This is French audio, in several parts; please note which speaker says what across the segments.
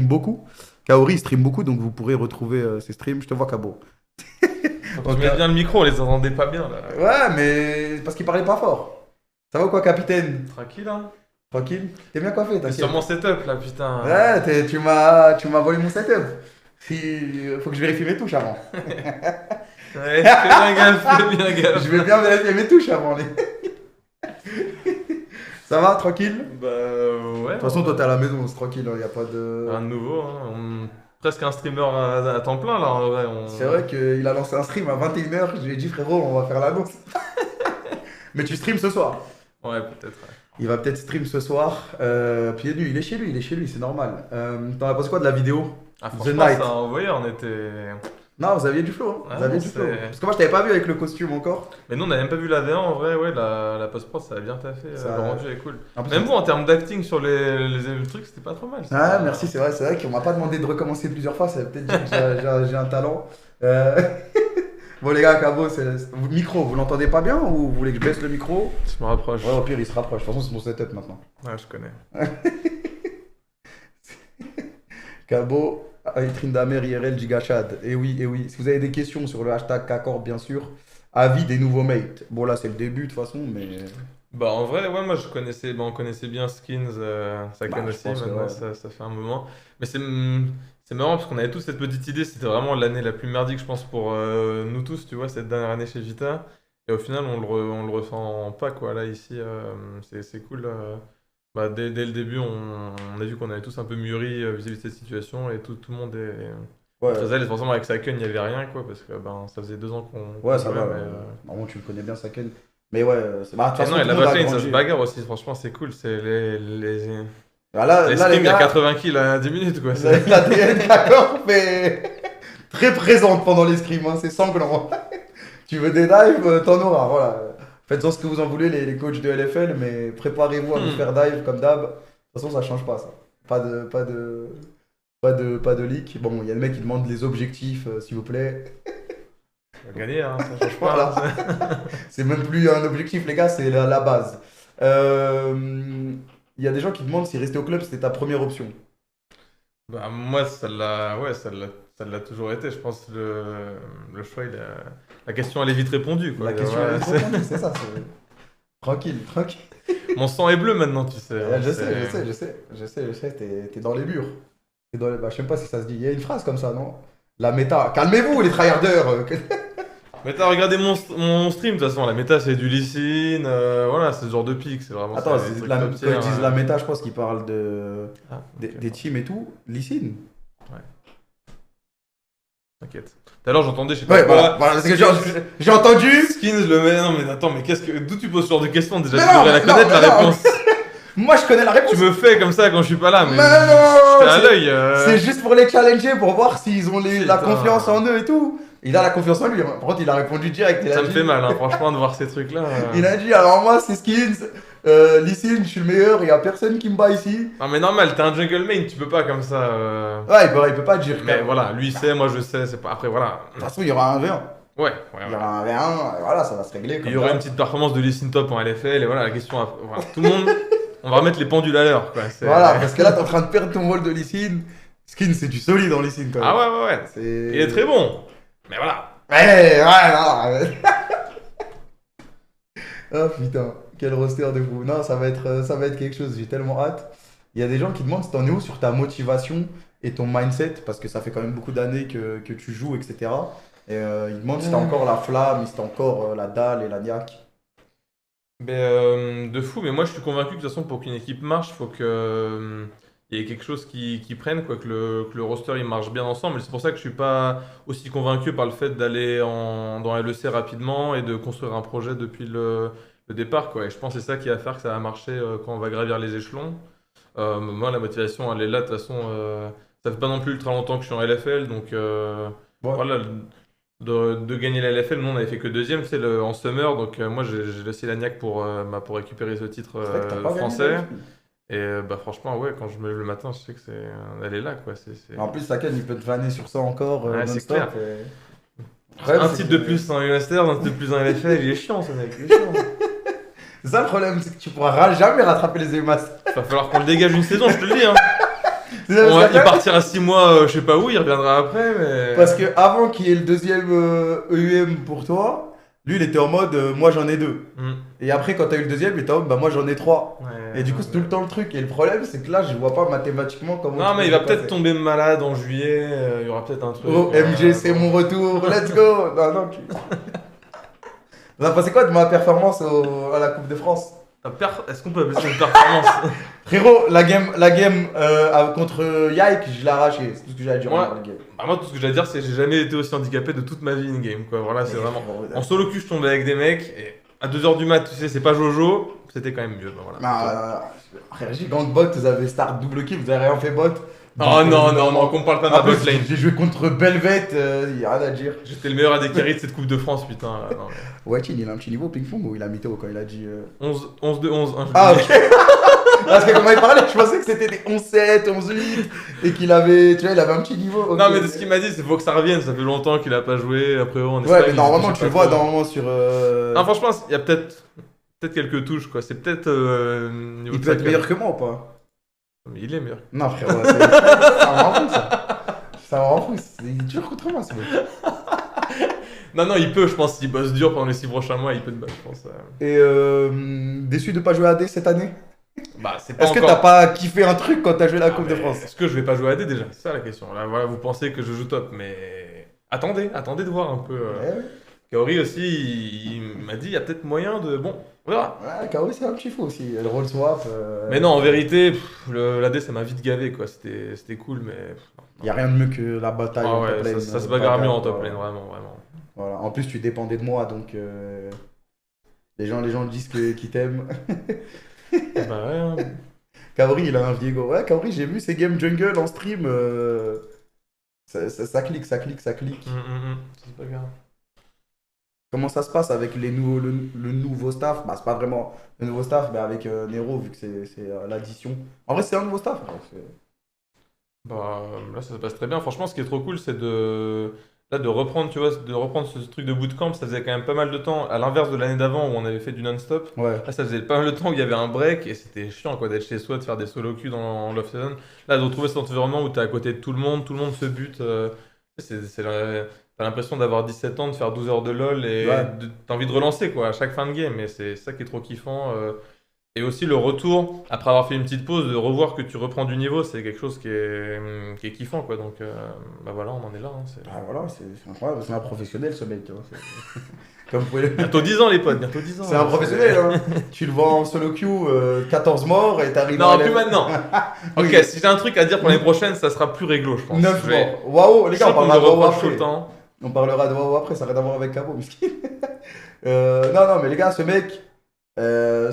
Speaker 1: beaucoup. Kaori, il stream beaucoup, donc vous pourrez retrouver ses streams. Je te vois, Kabo.
Speaker 2: Tu mets bien le micro, on les entendait pas bien là.
Speaker 1: Ouais, mais parce qu'il parlait pas fort. Ça va ou quoi, capitaine?
Speaker 2: Tranquille, hein.
Speaker 1: Tranquille? T'es bien coiffé,
Speaker 2: T'es
Speaker 1: t'inquiète.
Speaker 2: sur mon setup là, putain.
Speaker 1: Ouais, tu m'as volé mon setup. Faut que je vérifie mes touches avant.
Speaker 2: Ouais, fais bien gaffe, fais bien gaffe.
Speaker 1: Je vais bien vérifier mes touches avant. Ça va, tranquille?
Speaker 2: Bah ouais.
Speaker 1: De toute façon, toi, t'es à la maison, c'est tranquille, il n'y a pas de...
Speaker 2: Rien de nouveau, hein. Presque un streamer à temps plein là en vrai.
Speaker 1: C'est vrai qu'il a lancé un stream à 21h, je lui ai dit frérot, on va faire l'annonce. Mais tu streams ce soir.
Speaker 2: Ouais, peut-être. Ouais.
Speaker 1: Il va peut-être stream ce soir, pieds nus, il est chez lui, c'est normal. T'en as pensé quoi de la vidéo?
Speaker 2: Ah,
Speaker 1: The
Speaker 2: franchement,
Speaker 1: Night.
Speaker 2: ça a envoyé, on était.
Speaker 1: Non, vous aviez du flow, hein.
Speaker 2: Ah
Speaker 1: Vous aviez
Speaker 2: non,
Speaker 1: du flow.
Speaker 2: c'est-
Speaker 1: Parce que moi, je t'avais pas vu avec le costume encore.
Speaker 2: Mais nous, on n'a même pas vu la V1 en vrai, ouais, la post-prod, ça a bien taffé.
Speaker 1: Ça-
Speaker 2: Le rendu est cool.
Speaker 1: En plus,
Speaker 2: Même vous, en termes d'acting sur les trucs, c'était pas trop mal. c'était
Speaker 1: Ah,
Speaker 2: pas-
Speaker 1: merci, c'est vrai qu'on m'a pas demandé de recommencer plusieurs fois, ça veut peut-être dire que j'ai un talent. Bon, les gars, Cabo, micro, vous l'entendez pas bien ou vous voulez que je baisse le micro?
Speaker 2: Je me rapproche.
Speaker 1: Ouais, au pire, il se rapproche. De toute façon, c'est mon setup maintenant.
Speaker 2: Ouais, je connais.
Speaker 1: Cabo, vitrine d'Amer, IRL, Gigachad. Et oui, et oui. Si vous avez des questions sur le hashtag Kakor, bien sûr, avis des nouveaux mates. Bon, là, c'est le début de toute façon, mais.
Speaker 2: Bah en vrai, ouais, moi je connaissais, on connaissait bien Skins, Sakan
Speaker 1: Bah, je
Speaker 2: aussi,
Speaker 1: pense que
Speaker 2: maintenant
Speaker 1: ouais.
Speaker 2: ça fait un moment. Mais c'est marrant parce qu'on avait tous cette petite idée, c'était vraiment l'année la plus merdique je pense pour nous tous, tu vois, cette dernière année chez Vita. Et au final on le ressent pas quoi, là ici, c'est cool. Bah, dès le début on a vu qu'on avait tous un peu mûri vis-à-vis de cette situation et tout le monde est
Speaker 1: Ouais,
Speaker 2: très à l'aise. Forcément avec Saken il n'y avait rien quoi, parce que ben, ça faisait 2 ans qu'on
Speaker 1: ouais, ça
Speaker 2: jouait,
Speaker 1: va.
Speaker 2: mais,
Speaker 1: Normalement, tu le connais bien, Saken. Mais ouais, bah, de toute
Speaker 2: Et
Speaker 1: façon,
Speaker 2: non, et
Speaker 1: tout
Speaker 2: la
Speaker 1: le monde a
Speaker 2: botlane, ça se
Speaker 1: grandi.
Speaker 2: bagarre aussi, franchement, c'est cool. C'est
Speaker 1: Ah, là,
Speaker 2: les
Speaker 1: là, les
Speaker 2: scrims, il y a
Speaker 1: gars,
Speaker 2: 80 kills à 10 minutes, quoi.
Speaker 1: la DN Kakor, mais très présente pendant les scrims, hein, c'est sanglant. Tu veux des dives, t'en auras, voilà. Faites-en ce que vous en voulez, les coachs de LFL, mais préparez-vous à vous faire dive comme d'hab. De toute façon, ça change pas, ça. Pas de leak. Bon, il y a le mec qui demande les objectifs, s'il vous plaît.
Speaker 2: On va gagner, hein, ça change pas.
Speaker 1: Voilà.
Speaker 2: hein.
Speaker 1: C'est même plus un objectif, les gars, c'est la base. Il y a des gens qui demandent si rester au club, c'était ta première option.
Speaker 2: Bah, moi, ça l'a toujours été. Je pense que le choix, la question, elle est vite répondue, quoi.
Speaker 1: La question
Speaker 2: Ouais,
Speaker 1: est répondue, c'est ça. Tranquille, tranquille.
Speaker 2: Mon sang est bleu maintenant, tu sais. hein,
Speaker 1: Je
Speaker 2: c'est-
Speaker 1: sais, t'es dans les murs. Bah, je sais pas si ça se dit. Il y a une phrase comme ça, non? La méta. Calmez-vous, les tryharders.
Speaker 2: Mais t'as regardé mon stream, de toute façon. La méta, c'est du Lee voilà, c'est ce genre de pic. C'est vraiment
Speaker 1: Attends,
Speaker 2: c'est des trucs
Speaker 1: quand
Speaker 2: top
Speaker 1: ils
Speaker 2: tier,
Speaker 1: disent la méta, je pense qu'ils parlent
Speaker 2: Ah,
Speaker 1: des
Speaker 2: ok.
Speaker 1: teams et tout. Lysine.
Speaker 2: T'inquiète. Tout à l'heure, j'entendais, je sais pas
Speaker 1: Ouais,
Speaker 2: quoi.
Speaker 1: voilà, c'est que j'ai entendu.
Speaker 2: Skins, le mec. Non, mais attends, mais d'où tu poses ce genre de questions? Déjà,
Speaker 1: Mais
Speaker 2: tu
Speaker 1: non,
Speaker 2: devrais la
Speaker 1: mais
Speaker 2: connaître,
Speaker 1: non,
Speaker 2: la
Speaker 1: mais non.
Speaker 2: réponse.
Speaker 1: Moi, je connais la réponse.
Speaker 2: Tu me fais comme ça quand je suis pas là, mais.
Speaker 1: Mais non,
Speaker 2: Je fais à
Speaker 1: c'est-
Speaker 2: l'œil.
Speaker 1: C'est juste pour les challenger, pour voir s'ils ont la
Speaker 2: Putain.
Speaker 1: confiance en eux et tout. Il a la confiance en lui. Par contre, il a répondu direct. Il a
Speaker 2: Ça me
Speaker 1: dit-
Speaker 2: fait mal, hein, franchement, de voir ces trucs-là.
Speaker 1: Il a dit, alors moi, c'est Skins. Lysine, je suis le meilleur. Il n'y a personne qui me bat ici.
Speaker 2: Non, mais normal, t'es un jungle main, tu peux pas comme ça.
Speaker 1: Ouais, il peut pas dire.
Speaker 2: Mais voilà, lui sait, moi je sais, c'est pas. Après, voilà.
Speaker 1: De toute façon, il y aura un V1.
Speaker 2: Ouais,
Speaker 1: Il y aura un V1. Et voilà, ça va se régler.
Speaker 2: Il y aura une petite performance de Lee Top en LFL, et voilà, la question. Voilà, tout le monde, on va remettre les pendules à l'heure, quoi.
Speaker 1: Voilà, parce que là, t'es en train de perdre ton rôle de Lysine. Skins, c'est du solide en Lysine quand même.
Speaker 2: Ah ouais.
Speaker 1: C'est...
Speaker 2: Il est très bon. Mais voilà.
Speaker 1: Ouais, non. Oh putain, quel roster de fou. Non, ça va être quelque chose, j'ai tellement hâte. Il y a des gens qui demandent si t'en es où sur ta motivation et ton mindset, parce que ça fait quand même beaucoup d'années que tu joues, etc. Et ils demandent si t'as encore la flamme, si t'as encore la dalle et la niaque.
Speaker 2: De fou, mais moi je suis convaincu que de toute façon, pour qu'une équipe marche, il faut que. Il y ait quelque chose qui prenne, quoi, que le roster il marche bien ensemble. Et c'est pour ça que je suis pas aussi convaincu par le fait d'aller dans LEC rapidement et de construire un projet depuis le départ, quoi. Et je pense que c'est ça qui va faire que ça va marcher quand on va gravir les échelons. Moi, la motivation, elle est là. De toute façon, ça fait pas non plus ultra longtemps que je suis en LFL, donc
Speaker 1: Ouais.
Speaker 2: voilà. De gagner la LFL, nous on avait fait que deuxième, c'est en Summer, donc moi j'ai laissé la niaque pour récupérer ce titre
Speaker 1: C'est vrai que t'as pas gagné
Speaker 2: français.
Speaker 1: la
Speaker 2: Et bah franchement, ouais, quand je me lève le matin, je sais que elle est là, quoi.
Speaker 1: En plus, Saken, il peut te vanner sur ça encore
Speaker 2: Ouais, c'est
Speaker 1: non-stop.
Speaker 2: clair.
Speaker 1: Le problème,
Speaker 2: Un
Speaker 1: c'est
Speaker 2: titre
Speaker 1: que-
Speaker 2: de plus en Masters, un titre de plus en LFL, il est chiant ce mec, il est chiant.
Speaker 1: C'est ça le problème, c'est que tu pourras jamais rattraper les EMAS.
Speaker 2: Va falloir qu'on le dégage une saison, je te le dis, hein. Il partira 6 mois, je sais pas où, il reviendra après, mais.
Speaker 1: Parce que avant qu'il y ait le deuxième EUM pour toi, lui il était en mode moi j'en ai deux.
Speaker 2: Hmm.
Speaker 1: Et après quand t'as eu le deuxième, il était en mode bah moi j'en ai trois.
Speaker 2: Ouais,
Speaker 1: Et du coup c'est tout le temps le truc. Et le problème c'est que là je vois pas mathématiquement comment.
Speaker 2: non,
Speaker 1: tu
Speaker 2: mais
Speaker 1: peux
Speaker 2: il va
Speaker 1: dépasser.
Speaker 2: peut-être tomber malade en juillet, il y aura peut-être un truc.
Speaker 1: Oh MG c'est mon retour, let's go. Non non. Vous avez pensé quoi de ma performance à la Coupe de France?
Speaker 2: Est-ce qu'on peut appeler ça une performance?
Speaker 1: Frérot, la game contre Yike, je l'ai arraché. C'est tout ce que j'ai à dire.
Speaker 2: Ouais.
Speaker 1: dans la game.
Speaker 2: Bah, moi, tout ce que j'ai à dire, c'est que j'ai jamais été aussi handicapé de toute ma vie in-game, quoi. Voilà, c'est
Speaker 1: Et
Speaker 2: vraiment.
Speaker 1: frérot,
Speaker 2: En solo queue, je tombais avec des mecs, et à 2h du mat, tu sais, c'est pas Jojo, c'était quand même mieux. Bah, voilà.
Speaker 1: Frère, j'ai gang bot, vous avez start double kill, vous avez rien fait bot.
Speaker 2: Oh non, qu'on parle pas de ma
Speaker 1: En plus,
Speaker 2: botlane.
Speaker 1: j'ai joué contre Belvet, y a rien à dire.
Speaker 2: J'étais le meilleur AD carry de cette Coupe de France, putain. Là, non, mais...
Speaker 1: Ouais, il a un petit niveau ping-pong ou il a mytho quand il a dit.
Speaker 2: 11 de 11. Hein,
Speaker 1: Ah, ok. Parce que quand il parlait, je pensais que c'était des 11-7, 11-8 et qu'il avait, tu vois, il avait un petit niveau. Okay.
Speaker 2: Non, mais de ce qu'il m'a dit, c'est faut que ça revienne. Ça fait longtemps qu'il a pas joué. Après, on
Speaker 1: Ouais, mais normalement, tu le vois normalement sur.
Speaker 2: Non, franchement, il y a peut-être quelques touches, quoi. C'est peut-être. Niveau
Speaker 1: Il
Speaker 2: de
Speaker 1: peut être
Speaker 2: sa
Speaker 1: meilleur que moi ou pas?
Speaker 2: Mais il est meilleur.
Speaker 1: Non, frérot, ça me rend fou ça. Ça me rend fou. Il est dur contre moi, ce mec.
Speaker 2: Non, il peut, je pense, s'il bosse dur pendant les 6 prochains mois, il peut te battre, je pense.
Speaker 1: Et déçu de pas jouer AD cette année?
Speaker 2: Bah, c'est pas
Speaker 1: Est-ce que
Speaker 2: encore...
Speaker 1: t'as pas kiffé un truc quand t'as joué la
Speaker 2: Ah,
Speaker 1: Coupe de
Speaker 2: mais
Speaker 1: France?
Speaker 2: Est-ce que je vais pas jouer AD déjà? C'est ça la question. Là, voilà, vous pensez que je joue top, mais attendez de voir un peu.
Speaker 1: Ouais,
Speaker 2: Kaori aussi, il m'a dit, il y a peut-être moyen de... Bon, on verra.
Speaker 1: ouais, Kaori c'est un petit fou aussi. Le roll swap.
Speaker 2: Mais non, en vérité, l'AD, ça m'a vite gavé, quoi. C'était cool, mais...
Speaker 1: Il y a rien de mieux que la bataille
Speaker 2: Ah
Speaker 1: en
Speaker 2: ouais,
Speaker 1: top lane.
Speaker 2: ça se bagarre mieux en top
Speaker 1: voilà.
Speaker 2: lane, vraiment.
Speaker 1: Voilà. En plus, tu dépendais de moi, donc les gens disent qu'ils t'aiment.
Speaker 2: Bah ouais, hein.
Speaker 1: Kaori, il a un Viego. Ouais, Kaori, j'ai vu ses games jungle en stream. Ça clique.
Speaker 2: C'est pas grave.
Speaker 1: Comment ça se passe avec le nouveau staff? Bah, c'est pas vraiment le nouveau staff, mais avec Nero, vu que c'est l'addition. En vrai, c'est un nouveau staff.
Speaker 2: Bah, là, ça se passe très bien. Franchement, ce qui est trop cool, c'est de reprendre, tu vois, de reprendre ce truc de bootcamp. Ça faisait quand même pas mal de temps, à l'inverse de l'année d'avant où on avait fait du non-stop.
Speaker 1: Ouais.
Speaker 2: Là, ça faisait pas mal de temps où il y avait un break et c'était chiant, quoi, d'être chez soi, de faire des solo queues dans l'off-season. Là, de retrouver cet environnement où t'es à côté de tout le monde se bute. T'as l'impression d'avoir 17 ans, de faire 12 heures de LoL et
Speaker 1: Ouais.
Speaker 2: t'as envie de relancer, quoi, à chaque fin de game. Et c'est ça qui est trop kiffant. Et aussi le retour, après avoir fait une petite pause, de revoir que tu reprends du niveau, c'est quelque chose qui est kiffant, quoi. Donc, bah voilà, on en est là. Hein,
Speaker 1: Ah, voilà, c'est incroyable. C'est un professionnel, ce mec. Tu vois, comme vous pouvez le...
Speaker 2: Bientôt 10 ans, les potes, bientôt 10 ans.
Speaker 1: C'est un professionnel. Hein. Tu le vois en solo queue, 14 morts et t'arrives
Speaker 2: Non,
Speaker 1: à
Speaker 2: plus maintenant. Ok,
Speaker 1: Oui.
Speaker 2: si j'ai un truc à dire pour l'année prochaine, ça sera plus réglo, je pense.
Speaker 1: 9
Speaker 2: Je vais-
Speaker 1: morts. Waouh, les
Speaker 2: Je
Speaker 1: gars, on
Speaker 2: sens qu'on me
Speaker 1: parlera de WoW
Speaker 2: reproche tout
Speaker 1: après.
Speaker 2: le temps.
Speaker 1: On parlera de WoW après, ça n'a rien à voir avec Cabo, miskin. Non, mais les gars, ce mec,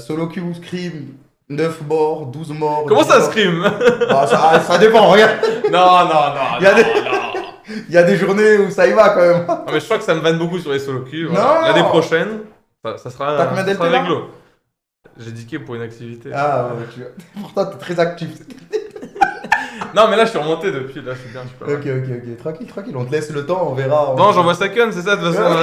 Speaker 1: solo queue, scream, 9 morts, 12 morts.
Speaker 2: Comment
Speaker 1: 10
Speaker 2: ça,
Speaker 1: morts.
Speaker 2: scream?
Speaker 1: Ah, ça dépend, regarde.
Speaker 2: Non.
Speaker 1: Il y a des-
Speaker 2: non.
Speaker 1: Il y a des journées où ça y va quand même.
Speaker 2: Non, mais je crois que ça me vanne beaucoup sur les solo queues.
Speaker 1: Non.
Speaker 2: Voilà. L'année prochaine, ça sera,
Speaker 1: T'as combien
Speaker 2: ça sera
Speaker 1: d'LP là?
Speaker 2: réglo. J'ai diqué pour une activité.
Speaker 1: Ah, ouais, pourtant, t'es très actif.
Speaker 2: Non, mais là, je suis remonté depuis. Là, je suis bien, je suis pas mal.
Speaker 1: Ok. Tranquille. On te laisse le temps, on verra.
Speaker 2: Non, j'envoie Saken, c'est ça, de toute façon.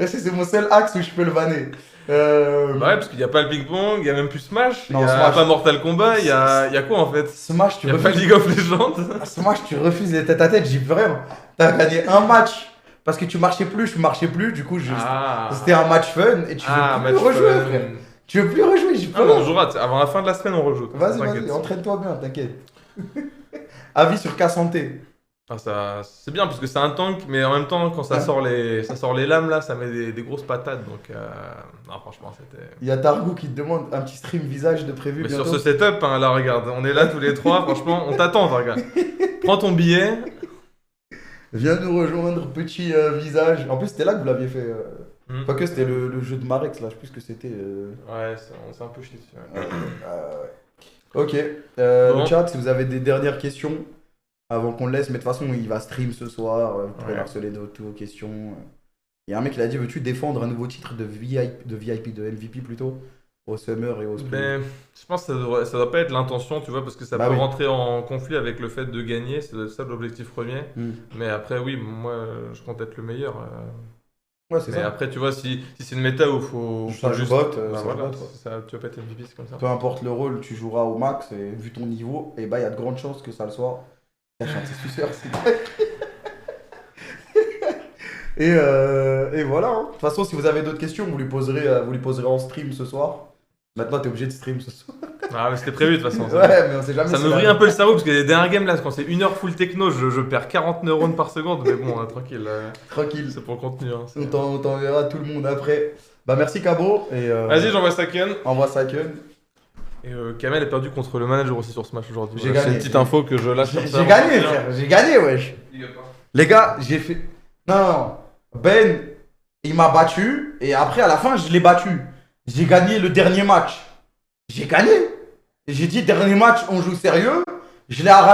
Speaker 1: C'est mon seul axe où je peux le vanner.
Speaker 2: Bah ouais, parce qu'il n'y a pas le ping-pong, il n'y a même plus Smash, il
Speaker 1: Non,
Speaker 2: n'y a
Speaker 1: Smash.
Speaker 2: pas Mortal Kombat, il y a quoi en fait?
Speaker 1: Smash, tu
Speaker 2: Il n'y a pas
Speaker 1: refuses.
Speaker 2: League of Legends.
Speaker 1: Smash, tu refuses les tête à tête, j'y peux rien. T'as gagné un match parce que tu marchais plus, je marchais plus, du coup, c'était un match fun et tu veux plus
Speaker 2: match
Speaker 1: rejouer,
Speaker 2: fun.
Speaker 1: frère. Tu veux plus rejouer, j'y peux
Speaker 2: Ah non, on
Speaker 1: rien.
Speaker 2: jouera, avant la fin de la semaine, on rejoue. T'inquiète.
Speaker 1: Vas-y, entraîne-toi bien, t'inquiète. Avis sur K-Santé.
Speaker 2: Ah, c'est bien parce que c'est un tank, mais en même temps, quand ça sort les lames là, ça met des grosses patates. Donc, non, franchement, c'était.
Speaker 1: Il y a Targou qui te demande un petit stream visage de prévu
Speaker 2: Mais
Speaker 1: bientôt.
Speaker 2: sur ce setup, hein, là, regarde, on est là tous les trois, franchement, on t'attend, regarde. Prends ton billet.
Speaker 1: Viens nous rejoindre, petit visage. En plus, c'était là que vous l'aviez fait.
Speaker 2: Hmm.
Speaker 1: Quoique c'était le jeu de Marex, là, je sais plus ce que c'était.
Speaker 2: Ouais, on s'est un peu chié dessus. Ouais.
Speaker 1: Ouais. Ok.
Speaker 2: Bon.
Speaker 1: Le chat, si vous avez des dernières questions, avant qu'on le laisse, mais de toute façon, il va stream ce soir. Vous pourrez
Speaker 2: Ouais.
Speaker 1: harceler de toutes vos questions. Il y a un mec qui a dit veux-tu défendre un nouveau titre de VIP, de MVP plutôt, au Summer et au Spring?
Speaker 2: Ben, je pense que ça doit pas être l'intention, tu vois, parce que ça
Speaker 1: Bah
Speaker 2: peut
Speaker 1: oui.
Speaker 2: rentrer en conflit avec le fait de gagner, c'est ça l'objectif premier.
Speaker 1: Hmm.
Speaker 2: Mais après, oui, moi, je compte être le meilleur.
Speaker 1: Ouais, c'est
Speaker 2: Mais
Speaker 1: ça.
Speaker 2: après, tu vois, si c'est une méta où
Speaker 1: Ça
Speaker 2: faut
Speaker 1: se
Speaker 2: juste.
Speaker 1: vote,
Speaker 2: Bah
Speaker 1: ça se
Speaker 2: voilà,
Speaker 1: vote, ouais.
Speaker 2: tu vas pas être MVP, c'est comme ça.
Speaker 1: Peu importe le rôle, tu joueras au max et vu ton niveau, et bah il y a de grandes chances que ça le soit. Là, je suis un petit suceur, et voilà, hein. De toute façon, si vous avez d'autres questions, vous lui poserez en stream ce soir. Maintenant, t'es obligé de stream ce soir.
Speaker 2: Ah, mais c'était prévu de toute façon.
Speaker 1: Ouais, mais on sait jamais
Speaker 2: Ça
Speaker 1: si
Speaker 2: me
Speaker 1: la-
Speaker 2: brille un peu le cerveau parce que les dernières games là, quand c'est 1 heure full techno, je perds 40 neurones par seconde. Mais bon, tranquille,
Speaker 1: Tranquille.
Speaker 2: c'est pour le contenu. Hein,
Speaker 1: On t'enverra tout le monde après. Bah merci Cabo et
Speaker 2: Vas-y, j'envoie Saken.
Speaker 1: envoie Saken.
Speaker 2: Et Kamel est perdu contre le manager aussi sur ce match aujourd'hui.
Speaker 1: J'ai
Speaker 2: Voilà, c'est
Speaker 1: gagné.
Speaker 2: une petite info que je lâche comme ça.
Speaker 1: J'ai gagné, frère. J'ai gagné, wesh. Les gars, j'ai fait. Non, non, non. Ben, il m'a battu et après à la fin, je l'ai battu. J'ai gagné le dernier match. J'ai gagné. Et j'ai dit dernier match, on joue sérieux. Je l'ai arraché.